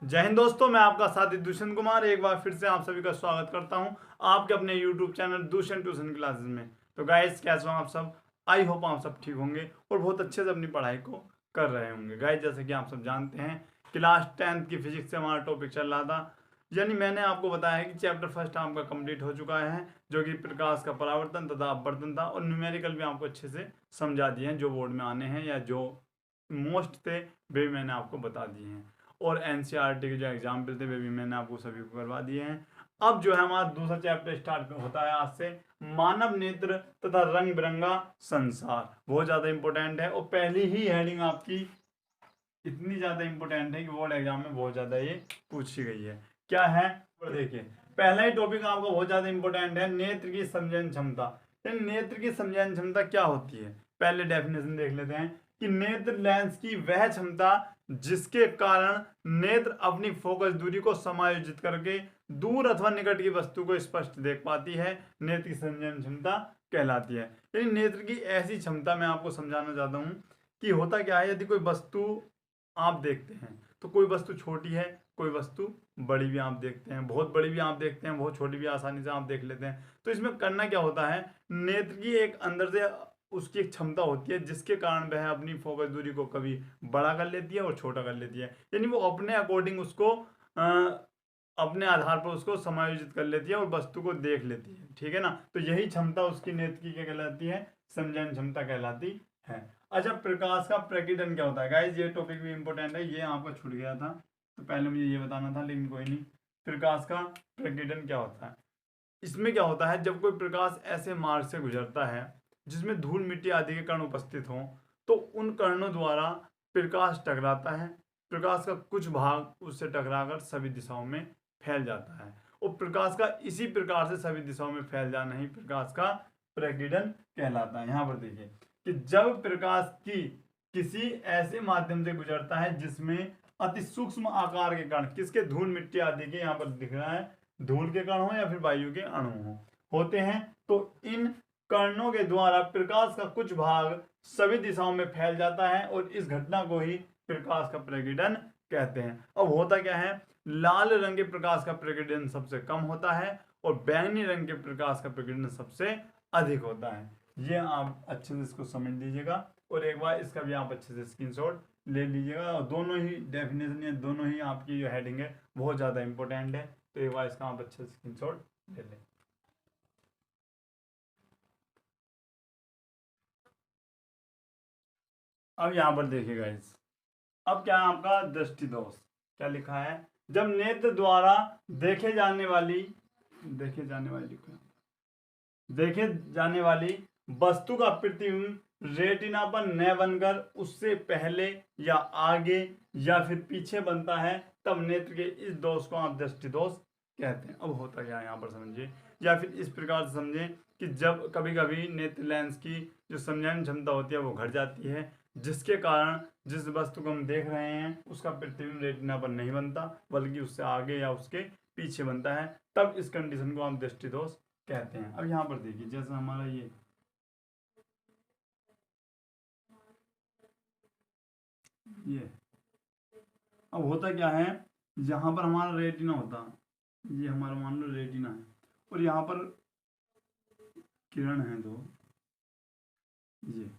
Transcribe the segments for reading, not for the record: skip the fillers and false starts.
जय हिंद दोस्तों, मैं आपका साथी दुष्यंत कुमार एक बार फिर से आप सभी का स्वागत करता हूं आपके अपने YouTube channel Dushyant tuition classes में। तो गाइस, कैसे हो आप सब? आई होप आप सब ठीक होंगे और बहुत अच्छे से अपनी पढ़ाई को कर रहे होंगे। गाइस, जैसे कि आप सब जानते हैं, क्लास 10th की फिजिक्स से हमारा टॉपिक चल रहा था। यानी मैंने आपको बताया है कि चैप्टर फर्स्ट आपका कंप्लीट हो चुका है, जो कि प्रकाश का परावर्तन तथा अपवर्तन था, और न्यूमेरिकल भी आपको अच्छे से समझा दिए हैं, जो बोर्ड में आने हैं या जो मोस्ट थे वे भी मैंने आपको बता दिए हैं। और एनसीईआरटी के जो एग्जाम्पल थे वे भी मैंने आपको सभी को करवा दिए हैं। अब जो है हमारा दूसरा चैप्टर स्टार्ट होता है आज से, मानव नेत्र तथा रंग बिरंगा संसार। बहुत ज्यादा इंपॉर्टेंट है और पहली ही हेडिंग आपकी इतनी ज्यादा इंपॉर्टेंट है कि बोर्ड एग्जाम में बहुत ज्यादा ये पूछी गई है। क्या है? देखिए, पहला ही टॉपिक आपका बहुत ज्यादा इंपॉर्टेंट है, नेत्र की संवेदन क्षमता। नेत्र की संवेदन क्षमता क्या होती है, पहले डेफिनेशन देख लेते हैं कि नेत्र लेंस की वह क्षमता जिसके कारण नेत्र अपनी फोकस दूरी को समायोजित करके दूर अथवा निकट की वस्तु को स्पष्ट देख पाती है, नेत्र की संवेदन क्षमता कहलाती है। यानी नेत्र की ऐसी क्षमता मैं आपको समझाना चाहता हूं कि होता क्या है, यदि कोई वस्तु आप देखते हैं तो कोई वस्तु छोटी है, कोई वस्तु बड़ी भी आप देखते हैं, बहुत बड़ी भी आप देखते हैं, बहुत छोटी भी आसानी से आप देख लेते हैं। तो इसमें करना क्या होता है, नेत्र की एक अंदर से उसकी एक क्षमता होती है जिसके कारण वह अपनी फोकस दूरी को कभी बड़ा कर लेती है और छोटा कर लेती है। यानी वो अपने अकॉर्डिंग उसको अपने आधार पर उसको समायोजित कर लेती है और वस्तु को देख लेती है। ठीक है ना? तो यही क्षमता उसकी नेत्र की क्या कहलाती है? संवेदन क्षमता कहलाती है। अच्छा, प्रकाश का प्रकीर्णन क्या होता है? गाइस, ये टॉपिक भी इंपॉर्टेंट है, ये आपका छूट गया था तो पहले मुझे ये बताना था, लेकिन कोई नहीं। प्रकाश का प्रकीर्णन क्या होता है? इसमें क्या होता है, जब कोई प्रकाश ऐसे मार्ग से गुजरता है जिसमें धूल मिट्टी आदि के कण उपस्थित हों, तो उन कणों द्वारा प्रकाश टकराता है। प्रकाश का कुछ भाग उससे टकराकर सभी दिशाओं में फैल जाता है, और प्रकाश का इसी प्रकार से सभी दिशाओं में फैल जाना ही प्रकाश का प्रकीर्णन कहलाता है। यहाँ पर देखिए कि जब प्रकाश की किसी ऐसे माध्यम से गुजरता है जिसमें अति सूक्ष्म आकार के कण, किसके? धूल मिट्टी आदि के, यहाँ पर दिख रहा है धूल के कण हो या फिर वायु के अणु हो, होते हैं, तो इन कणों के द्वारा प्रकाश का कुछ भाग सभी दिशाओं में फैल जाता है, और इस घटना को ही प्रकाश का प्रकीर्णन कहते हैं। अब होता क्या है, लाल रंग के प्रकाश का प्रकीर्णन सबसे कम होता है और बैंगनी रंग के प्रकाश का प्रकीर्णन सबसे अधिक होता है। ये आप अच्छे से इसको समझ लीजिएगा, और एक बार इसका भी आप अच्छे से स्क्रीनशॉट ले लीजिएगा। और दोनों ही डेफिनेशन या दोनों ही आपकी जो हेडिंग है बहुत ज़्यादा इंपॉर्टेंट है, तो एक बार इसका आप अच्छे से स्क्रीनशॉट ले लें। अब यहाँ पर देखिएगा इस, अब क्या है आपका दृष्टि दोष? क्या लिखा है? जब नेत्र द्वारा देखे जाने वाली देखे जाने वाली देखे जाने वाली वस्तु का प्रतिबिंब रेटिना पर न बनकर उससे पहले या आगे या फिर पीछे बनता है, तब नेत्र के इस दोष को आप दृष्टि दोष कहते हैं। अब होता क्या है यहाँ पर समझिए, या फिर इस प्रकार से समझें कि जब कभी कभी नेत्र लेंस की जो समझने क्षमता होती है वो घट जाती है, जिसके कारण जिस वस्तु को हम देख रहे हैं उसका प्रतिबिंब रेटिना पर नहीं बनता, बल्कि उससे आगे या उसके पीछे बनता है, तब इस कंडीशन को हम दृष्टि दोष कहते हैं। अब यहाँ पर देखिए, जैसे हमारा ये अब होता क्या है, यहाँ पर हमारा रेटिना होता, ये हमारा मान लो रेटिना है, और यहाँ पर किरण है दो, ये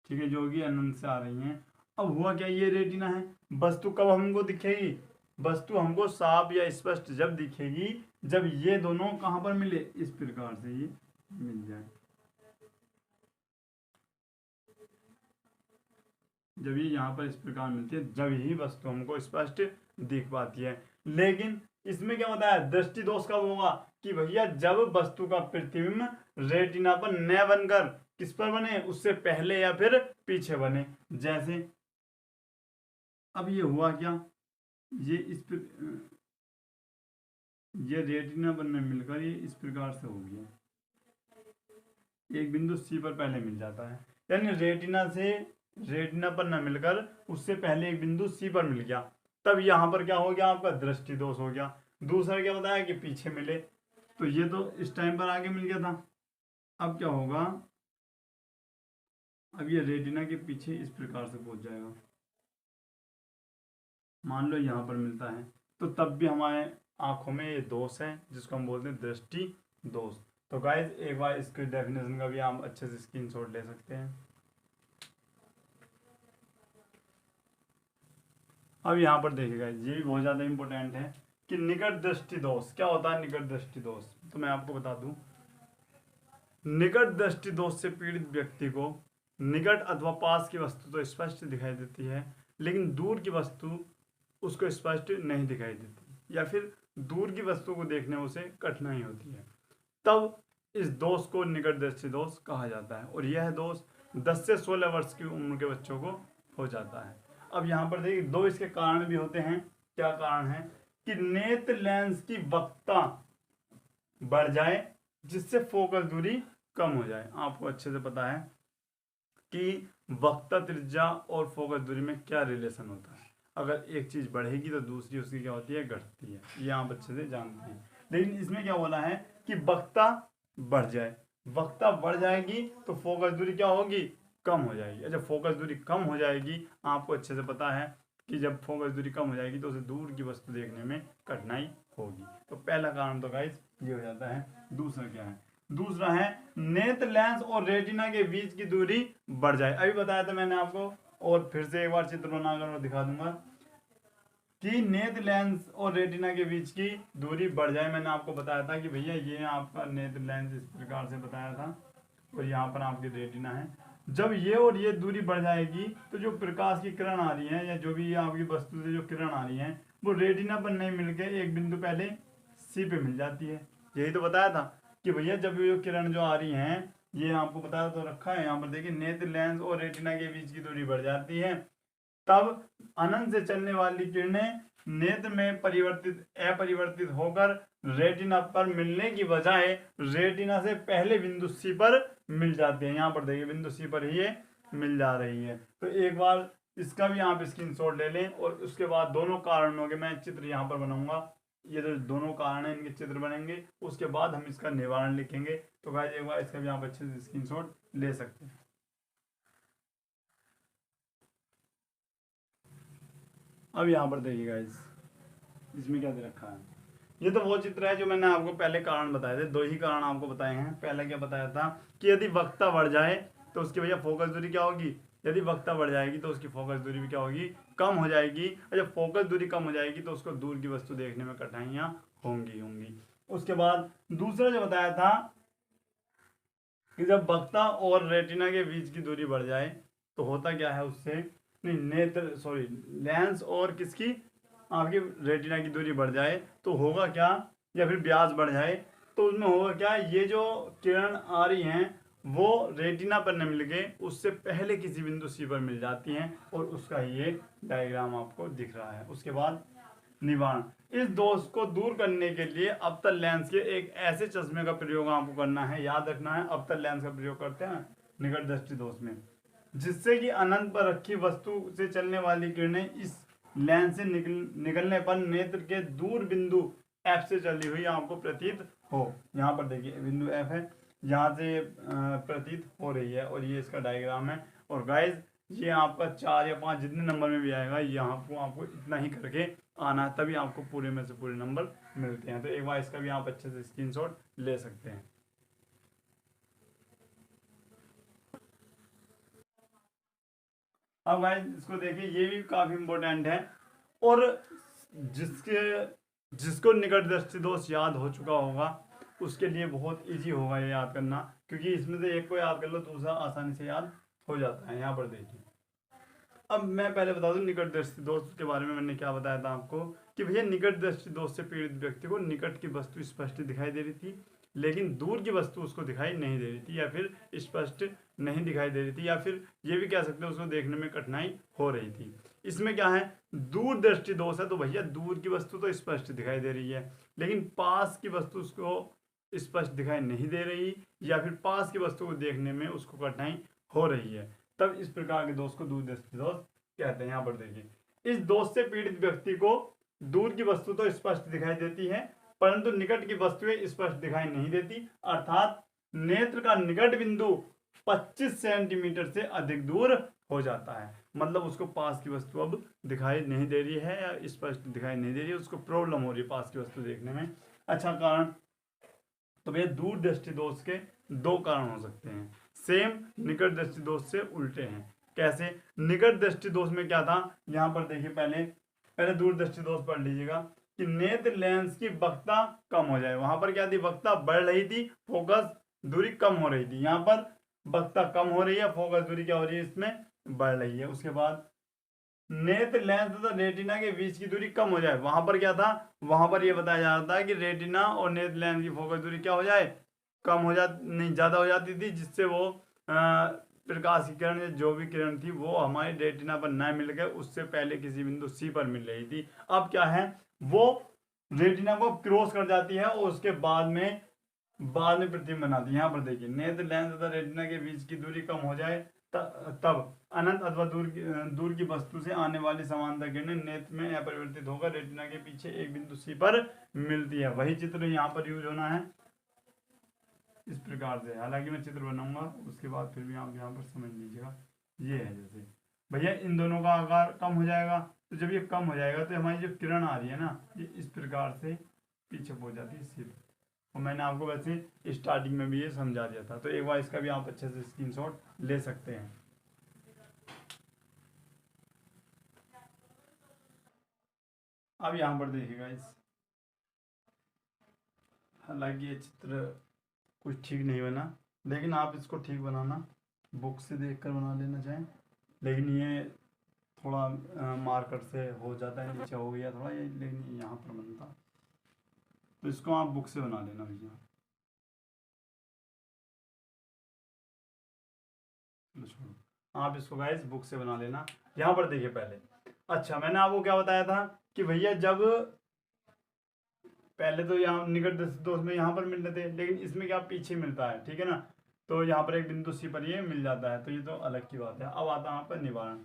ठीक है, जो कि अनंत से आ रही हैं। अब हुआ क्या, ये रेटिना है, वस्तु कब हमको दिखेगी? वस्तु हमको साफ या स्पष्ट जब दिखेगी जब ये दोनों कहाँ पर मिले, इस प्रकार से ये मिल जाए। जब ये यहाँ पर इस प्रकार मिलती है, जब ही वस्तु हमको स्पष्ट दिख पाती है। लेकिन इसमें क्या होता है, दृष्टि दोष कब होगा? कि भैया जब वस्तु का प्रतिबिंब रेटिना पर न बनकर किस पर बने, उससे पहले या फिर पीछे बने। जैसे अब ये हुआ क्या, ये ये रेटिना पर न मिलकर ये इस प्रकार से हो गया, एक बिंदु सी पर पहले मिल जाता है। यानी रेटिना से रेटिना पर न मिलकर उससे पहले एक बिंदु सी पर मिल गया, तब यहां पर क्या हो गया, आपका दृष्टि दोष हो गया। दूसरा क्या बताया कि पीछे मिले, तो ये तो इस टाइम पर आगे मिल गया था। अब क्या होगा, अब ये रेटिना के पीछे इस प्रकार से पहुंच जाएगा, मान लो यहाँ पर मिलता है, तो तब भी हमारे आंखों में ये दोष है जिसको हम बोलते हैं दृष्टि दोष। तो गाइज एक बार इसके डेफिनेशन का भी आप अच्छे से स्क्रीनशॉट ले सकते हैं। अब यहाँ पर देखिएगा, ये भी बहुत ज़्यादा इंपॉर्टेंट है कि निकट दृष्टि दोष क्या होता है। निकट दृष्टि दोष तो मैं आपको बता दूं, निकट दृष्टि दोष से पीड़ित व्यक्ति को निकट अथवा पास की वस्तु तो स्पष्ट दिखाई देती है, लेकिन दूर की वस्तु उसको स्पष्ट नहीं दिखाई देती, या फिर दूर की वस्तु को देखने में उसे कठिनाई होती है। तब इस दोष को निकट दृष्टि दोष कहा जाता है, और यह दोष 10 से 16 वर्ष की उम्र के बच्चों को हो जाता है। अब यहाँ पर देखिए, दो इसके कारण भी होते हैं। क्या कारण है कि नेत्र लेंस की वक्रता बढ़ जाए जिससे फोकस दूरी कम हो जाए। आपको अच्छे से पता है कि वक्रता त्रिज्या और फोकस दूरी में क्या रिलेशन होता है। अगर एक चीज बढ़ेगी तो दूसरी उसकी क्या होती है, घटती है। ये आप अच्छे से जानते हैं। लेकिन इसमें क्या बोला है कि वक्रता बढ़ जाए, वक्रता बढ़ जाएगी तो फोकस दूरी क्या होगी, कम हो जाएगी। जब फोकस दूरी कम हो जाएगी, आपको अच्छे से पता है कि जब फोकस दूरी कम हो जाएगी तो उसे दूर की वस्तु देखने में कठिनाई होगी। तो पहला कारण तो गाइस ये हो जाता है। दूसरा क्या है, दूसरा है नेत्र लेंस और रेटिना के बीच की दूरी बढ़ जाए। अभी बताया था मैंने आपको, और फिर से एक बार चित्र बनाकर मैं दिखा दूंगा कि नेत्र लेंस और रेटिना के बीच की दूरी बढ़ जाए। मैंने आपको बताया था कि भैया ये आपका नेत्र लेंस इस प्रकार से बताया था, और यहाँ पर आपकी रेटिना है। जब ये और ये दूरी बढ़ जाएगी तो जो प्रकाश की किरण आ रही है, या जो भी आपकी वस्तु से जो किरण आ रही है, वो रेटिना पर नहीं मिलकर एक बिंदु पहले सी पे मिल जाती है। यही तो बताया था कि भैया जब ये किरण जो आ रही हैं, ये आपको बताया तो रखा है यहाँ पर देखिए, नेत्र लेंस और रेटिना के बीच की दूरी बढ़ जाती है, तब अनंत से चलने वाली किरणें नेत्र में अपरिवर्तित होकर रेटिना पर मिलने की बजाय रेटिना से पहले बिंदु सी पर मिल जाती है। यहाँ पर देखिए बिंदु सी पर ही ये मिल जा रही है। तो एक बार इसका भी आप स्क्रीनशॉट ले लें, और उसके बाद दोनों कारणों के मैं चित्र यहाँ पर बनाऊंगा। ये जो दोनों कारण हैं इनके चित्र बनेंगे, उसके बाद हम इसका निवारण लिखेंगे। तो गाइस एक बार इसका भी आप अच्छे से स्क्रीनशॉट ले सकते हैं। अब यहाँ पर देखिए गाइस, इसमें क्या दे रखा है, ये तो वो चित्र है जो मैंने आपको पहले कारण बताए थे। दो ही कारण आपको बताए हैं। पहले क्या बताया था कि यदि वक्रता बढ़ जाए तो उसकी भैया फोकस दूरी क्या होगी, यदि वक्रता बढ़ जाएगी तो उसकी फोकस दूरी भी क्या होगी, कम हो जाएगी। और जब फोकस दूरी कम हो जाएगी तो उसको दूर की वस्तु देखने में कठिनाइयां होंगी। उसके बाद दूसरा जो बताया था कि जब वक्रता और रेटिना के बीच की दूरी बढ़ जाए तो होता क्या है, उससे लेंस और किसकी, आपकी रेटिना की दूरी बढ़ जाए तो होगा क्या, या फिर व्यास बढ़ जाए तो उसमें होगा क्या, ये जो किरण आ रही हैं वो रेटिना पर न मिलके उससे पहले किसी बिंदु सी पर मिल जाती हैं, और उसका ये डायग्राम आपको दिख रहा है। उसके बाद निवारण, इस दोष को दूर करने के लिए अवतल लेंस के एक ऐसे चश्मे का प्रयोग आपको करना है। याद रखना है, अवतल लेंस का प्रयोग करते हैं निकट दृष्टि दोष में, जिससे कि अनंत पर रखी वस्तु से चलने वाली किरणें इस लेंस से निकलने पर नेत्र के दूर बिंदु एफ से चली हुई आपको प्रतीत हो। यहाँ पर देखिए बिंदु एफ है, यहाँ से प्रतीत हो रही है, और ये इसका डायग्राम है। और गाइज ये आपका 4 या 5 जितने नंबर में भी आएगा, यहाँ को आपको इतना ही करके आना है, तभी आपको पूरे में से पूरे नंबर मिलते हैं। तो एक बार इसका भी आप अच्छे से स्क्रीनशॉट ले सकते हैं। अब गाइस इसको देखिए, ये भी काफी इंपॉर्टेंट है, और जिसको निकट दृष्टि दोष याद हो चुका होगा उसके लिए बहुत इजी होगा ये याद करना, क्योंकि इसमें से एक को याद कर लो दूसरा आसानी से याद हो जाता है। यहाँ पर देखिए, अब मैं पहले बता दूं निकट दृष्टि दोष के बारे में मैंने क्या बताया था आपको, कि भैया निकट दृष्टि दोष से पीड़ित व्यक्ति को निकट की वस्तु स्पष्ट दिखाई दे रही थी, लेकिन दूर की वस्तु उसको दिखाई नहीं दे रही थी, या फिर स्पष्ट नहीं दिखाई दे रही थी, या फिर ये भी कह सकते हैं उसको देखने में कठिनाई हो रही थी। इसमें क्या है, दूर दृष्टि दोष है, तो भैया दूर की वस्तु तो स्पष्ट दिखाई दे रही है, लेकिन पास की वस्तु उसको स्पष्ट दिखाई नहीं दे रही, या फिर पास की वस्तु को देखने में उसको कठिनाई हो रही है। तब इस प्रकार के दोष को दूर दृष्टि दोष कहते हैं। यहाँ पर देखिए, इस दोष से पीड़ित व्यक्ति को दूर की वस्तु तो स्पष्ट दिखाई देती है, परंतु निकट की वस्तुएं स्पष्ट दिखाई नहीं देती, अर्थात नेत्र का निकट बिंदु 25 सेंटीमीटर से अधिक दूर हो जाता है। मतलब उसको पास की वस्तु अब दिखाई नहीं दे रही है या स्पष्ट दिखाई नहीं दे रही है, उसको प्रॉब्लम हो रही है पास की वस्तु देखने में। अच्छा कारण, तो भैया दूर दृष्टि दोष के दो कारण हो सकते हैं, सेम निकट दृष्टि दोष से उल्टे हैं। कैसे? निकट दृष्टि दोष में क्या था, यहाँ पर देखिए पहले पहले दूर दृष्टि दोष पढ़ लीजिएगा कि नेत्र लेंस की वक्रता कम हो जाए। वहां पर क्या थी, वक्रता बढ़ रही थी, फोकस दूरी कम हो रही थी। यहाँ पर वक्रता कम हो रही है, फोकस दूरी क्या हो रही है, इसमें बढ़ रही है। उसके बाद नेत्र लेंस तथा रेटिना के बीच की दूरी कम हो जाए। वहां पर क्या था, वहां पर यह बताया जा रहा था कि रेटिना और नेत्र लेंस की फोकस दूरी क्या हो जाए, कम हो जा नहीं ज्यादा हो जाती थी, जिससे वो प्रकाश की किरण या जो भी किरण थी वो हमारी रेटिना पर न मिल गए, उससे पहले किसी बिंदु सी पर मिल रही थी। अब क्या है, वो रेटिना को क्रॉस कर जाती है और उसके बाद में प्रतिबिंब बनाती है। यहाँ पर देखिए नेत्र लेंस तथा रेटिना के बीच की दूरी कम हो जाए तब अनंत अथवा दूर की वस्तु से आने वाली समांतर किरणें नेत्र में अपरिवर्तित होकर रेटिना के पीछे एक बिंदु सी पर मिलती है। वही चित्र यहाँ पर यूज होना है इस प्रकार से। हालांकि मैं चित्र बनाऊंगा उसके बाद, फिर भी आप यहाँ पर समझ लीजिएगा। ये है जैसे भैया इन दोनों का आकार कम हो जाएगा, तो जब ये कम हो जाएगा तो हमारी जो किरण आ रही है ना, ये इस प्रकार से पीछे हो जाती है सीधे। और मैंने आपको वैसे स्टार्टिंग में भी ये समझा दिया था, तो एक बार इसका भी आप अच्छे से स्क्रीनशॉट ले सकते हैं। अब यहाँ पर देखिएगा हालांकि ये चित्र कुछ ठीक नहीं बना, लेकिन आप इसको ठीक बनाना, बुक से देखकर बना लेना चाहें। लेकिन ये थोड़ा मार्कर से हो जाता है, नीचे हो गया थोड़ा ये, लेकिन यहाँ पर बनता, तो इसको आप बुक से बना लेना भैया। आप इसको गाइस बुक से बना लेना। यहाँ पर देखिए पहले, अच्छा मैंने आपको क्या बताया था कि भैया जब पहले तो यहाँ निकट दोष में यहाँ पर मिल रहे थे, लेकिन इसमें क्या पीछे मिलता है, ठीक है ना, तो यहाँ पर एक बिंदु सी पर ये मिल जाता है, तो ये तो अलग की बात है। अब आता है यहाँ पर निवारण।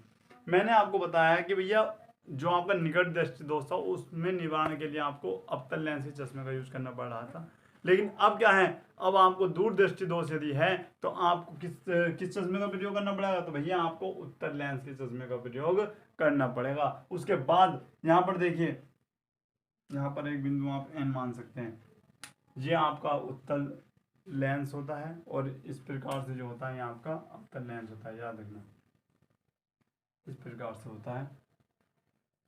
मैंने आपको बताया कि भैया जो आपका निकट दृष्टि दोष था उसमें निवारण के लिए आपको अवतल लेंस के चश्मे का यूज करना पड़ रहा था, लेकिन अब क्या है, अब आपको दूर दृष्टि दोष यदि है तो आपको किस चश्मे का प्रयोग करना पड़ेगा, तो भैया आपको उत्तल लेंस के चश्मे का प्रयोग करना पड़ेगा। उसके बाद यहाँ पर देखिए, यहाँ पर एक बिंदु आप एन मान सकते हैं, ये आपका उत्तल लेंस होता है और इस प्रकार से जो होता है ये आपका अवतल लेंस होता है, याद रखना इस प्रकार से होता है।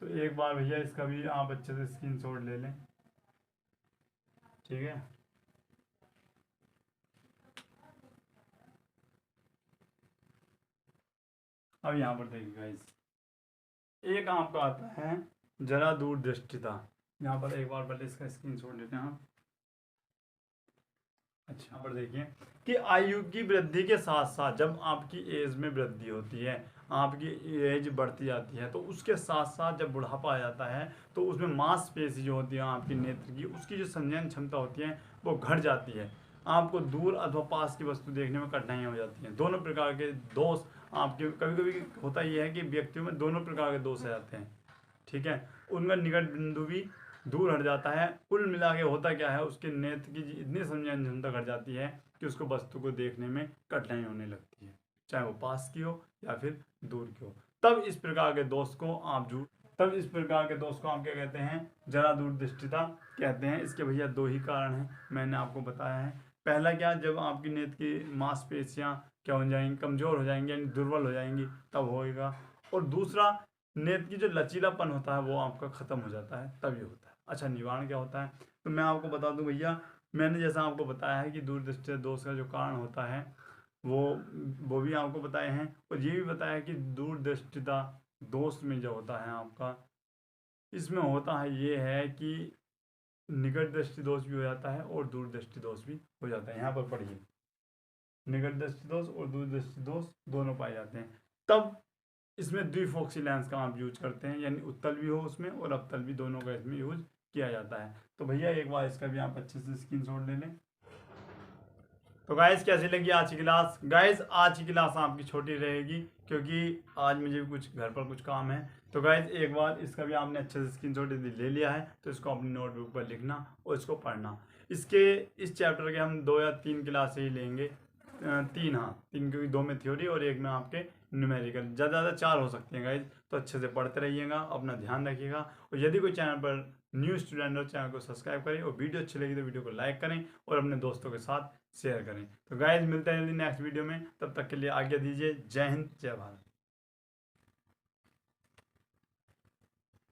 तो एक बार भैया इसका भी आप अच्छे से स्क्रीनशॉट ले लें, ठीक है। अब यहाँ पर देखिए गाइस, एक आपका आता है जरा दूर दृष्टिता। यहाँ पर एक बार पहले इसका स्क्रीनशॉट लेते हैं आप। अच्छा यहाँ पर देखिए कि आयु की वृद्धि के साथ साथ जब आपकी एज में वृद्धि होती है, आपकी एज बढ़ती जाती है, तो उसके साथ साथ जब बुढ़ापा आ जाता है तो उसमें मांसपेशी जो होती है आपकी नेत्र की, उसकी जो संयन क्षमता होती है वो घट जाती है। आपको दूर अथवा पास की वस्तु देखने में कठिनाइयाँ हो जाती हैं। दोनों प्रकार के दोष आपके, कभी कभी होता यह है कि व्यक्तियों में दोनों प्रकार के दोष आ जाते हैं, ठीक है, उनका निकट बिंदु भी दूर हट जाता है। कुल मिला के होता क्या है, उसके नेत्र की इतनी संयन क्षमता घट जाती है कि उसको वस्तु को देखने में कठिनाई होने लगती है, चाहे वो पास की हो या फिर दूर की हो। तब इस प्रकार के दोष को आप क्या कहते हैं, जरा दूर दृष्टिता कहते हैं। इसके भैया दो ही कारण हैं, मैंने आपको बताया है। पहला क्या, जब आपकी नेत्र की मांसपेशियां क्या हो जाएंगी, कमजोर हो जाएंगी, यानी दुर्बल हो जाएंगी, तब होएगा। और दूसरा, नेत्र की जो लचीलापन होता है वो आपका खत्म हो जाता है, तब ये होता है। अच्छा निवारण क्या होता है, तो मैं आपको बता दूं भैया, मैंने जैसा आपको बताया है कि दूरदृष्टि दोष का जो कारण होता है वो भी आपको बताए हैं, और ये भी बताया कि दूरदृष्टिता दोष में जो होता है आपका, इसमें होता है ये है कि निकट दृष्टि दोष भी हो जाता है और दूरदृष्टि दोष भी हो जाता है। यहाँ पर पढ़िए, निकट दृष्टि दोष और दूरदृष्टि दोष दोनों पाए जाते हैं। तब इसमें द्विफोक्सी लेंस का आप यूज करते हैं, यानी उत्तल भी हो उसमें और अवतल भी, दोनों का इसमें यूज किया जाता है। तो भैया एक बार इसका भी आप अच्छे से स्क्रीनशॉट ले लें। तो गाइस कैसी लगी आज की क्लास? गाइस आज की क्लास आपकी छोटी रहेगी क्योंकि आज मुझे भी कुछ घर पर कुछ काम है। तो गाइस एक बार इसका भी आपने अच्छे से स्क्रीनशॉट ले लिया है तो इसको अपनी नोटबुक पर लिखना और इसको पढ़ना। इस चैप्टर के हम 2 या 3 क्लास ही लेंगे, 3 हाँ 3, क्योंकि 2 में थ्योरी और 1 में आपके न्यूमेरिकल, ज़्यादा से ज़्यादा 4 हो सकते हैं गाइज। तो अच्छे से पढ़ते रहिएगा, अपना ध्यान रखिएगा। और यदि कोई चैनल पर न्यू स्टूडेंट हो, चैनल को सब्सक्राइब करें और वीडियो अच्छी लगी तो वीडियो को लाइक करें और अपने दोस्तों के साथ शेयर करें। तो गाइज मिलते हैं जल्दी नेक्स्ट वीडियो में, तब तक के लिए आज्ञा दीजिए। जय हिंद, जय भारत।